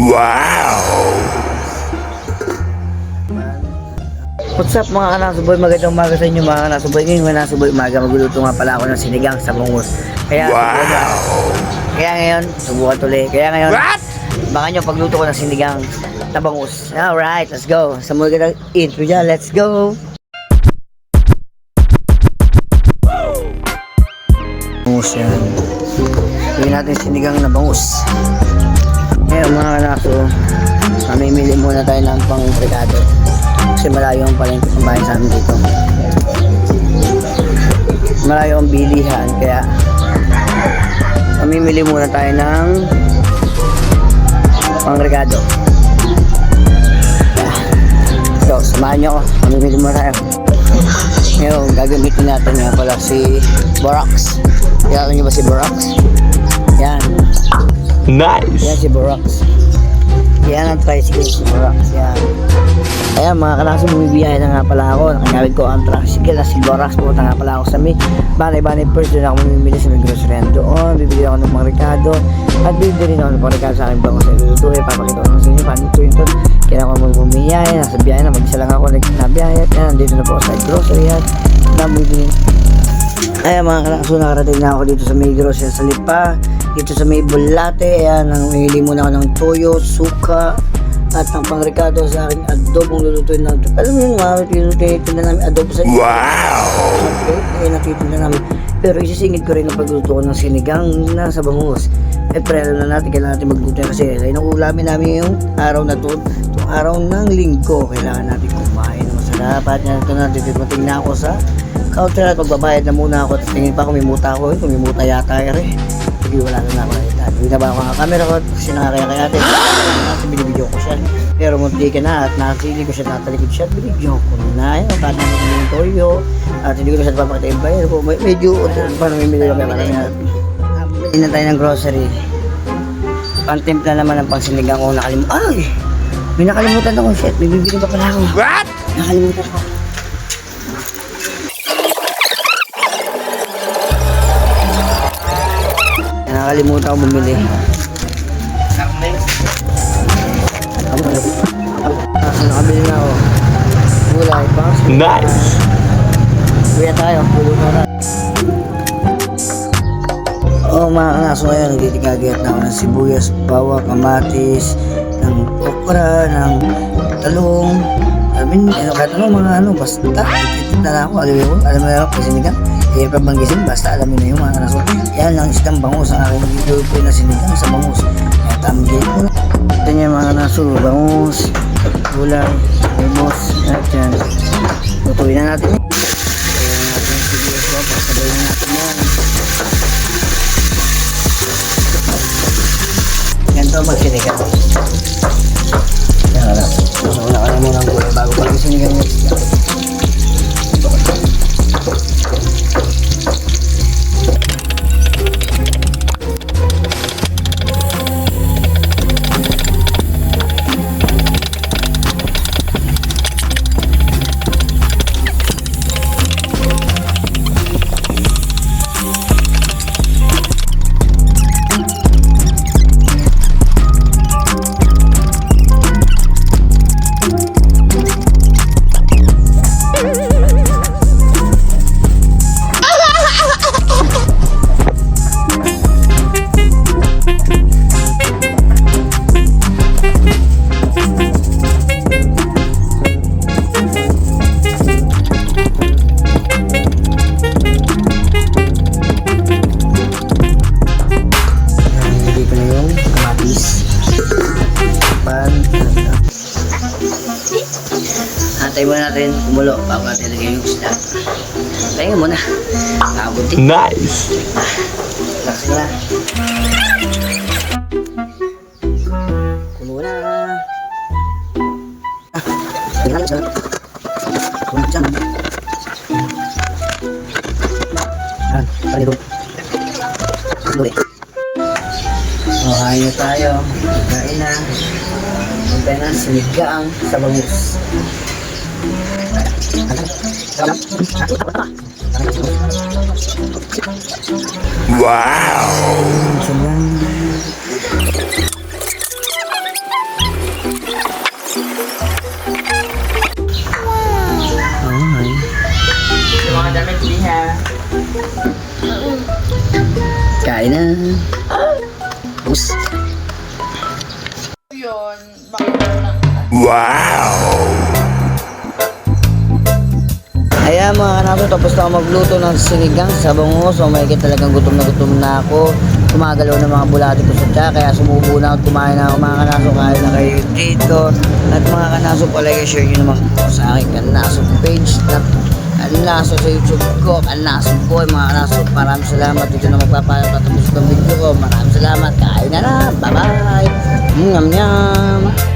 What's up mga kanasuboy? Magandang umaga sa inyo mga kanasuboy. Ngayon mga kanasuboy umaga, magluluto nga pala ako ng sinigang sa bangus. Kaya ngayon, subukan tuloy. Kaya ngayon, baka nyo pagluto ko ng sinigang na bangus. Alright, let's go. Sa mga intro dyan, let's go. Bangus yan. Gawin natin sinigang na bangus. Ngayon mga kanaso, mamimili muna tayo ng pang-rekado. Kasi malayo ang palengke ng bahay sa amin dito. Malayo ang bilihan, kaya mamimili muna tayo ng pangregado. So, samahan nyo ako. Mamimili muna tayo. Ngayon, gagamitin natin nga pala si Borax. Kilala nyo ba si Borax? Yan. Nice! Yan si Borax. Yan ang tricycle si Borax. Yan. Ayan mga kanaso, bumibiyahe na nga pala ako. Nakamit ko ang tricycle na si Borax. Pumunta nga pala ako sa may Banay First. Doon ako mamimili sa may grocery doon. Bibili ako ng mga rekado. At bibili rin ako ng mga rekado sa aking bangus. Ito papakita ko naman sa inyo. Paano ito ito? Kaya ako magbumiyahe. Nasa biyahe na. Mag-isa lang ako nagnabiyahe. At yan, dito na po ako sa grocery. At nabibili. Ayan mga kanaso, nakarating na ako dito sa may grocery sa Lipa. Dito sa may Bulate. Ayan, nangyili muna ako ng toyo, suka, at ang pangrekado sa aking adobong lulutuin ng alam mo yun, tinutinda namin adobo sa natitinda namin. Pero isisingit ko rin ang pagluluto ko ng sinigang na sa bangus. Pero alam na natin, kailangan natin magluto kasi inukulamin namin yung araw na to, itong araw ng linggo. Kailangan natin kumain ng masarap. At yan ito na, titigmating na ako sa counter at magbabayad na muna ako. At tingin pa kumimuta ako, kumimuta yata hindi wala na nakakita. Hindi na ba ako ang camera ko kasi nakakaya natin. Binibidyo ko siya. Pero munti ka na at nakasili ko siya, natalikod siya. Binibidyo ko na. Yung kata na yung toyo. At hindi ko na siya papakita yung bayar ko. Medyo paano may mili kami marami na. Bili na tayo ng grocery. Pantimpla naman ang pangsinigang ko nakalimutan. Ay! May nakalimutan ako. Shit, may bibili pa pala ako. What? Nakalimutan ko. Nakalimutan ko bumili. Nakabili na ako. Gulay, bangus. Nice! Kuya tayo, pulo na rin. Oo mga kanaso, ngayon nagtitigagayat na ako ng sibuyas, bawang, kamatis, ng okra, ng talong. Kahit ano, basta itit na ako. Alam mo na ako, sinigang. Kaya pabanggisin, basta alam mo na yung mga kanaso. Yan lang isang bangus ang aking video na sinigang sa bangus. Kaya tamigay ko na. Ito niya mga kanaso, bangus, gulay, limos, at yan. Tutuin na natin. Tutuin na natin yung sibuyas ko, pasabayin na natin yan. Ganito magsinigang. Yan na. Una ka na muna ang gulay bago pag sinigang yung isda. Antay muna natin kumulo bago natin lagay yung isda. Antay muna. Kabuti. Nice! Relax na. Kulo na. Kulo na. Palito. Kulo. Kain na tayo. Kain na. Kain na sinigang sa bangus. Wow! Kain na. Bus. Yun, Ayan mga kanaso, tapos na ako magluto ng sinigang sa bangus. So may talagang gutom na ako. Kumagalaw ng mga bulati ko sa tiyan. Kaya sumubo na at kumain na ako mga kanaso. Kain na kayo dito. At mga kanaso pala, share nyo naman po sa aking kanaso page na kanaso sa YouTube ko. Kanaso boy mga kanaso. Maraming salamat. Dito na magpapatapos ko ng video ko. Maraming salamat. Kain na na. Bye bye. Nyam nyam.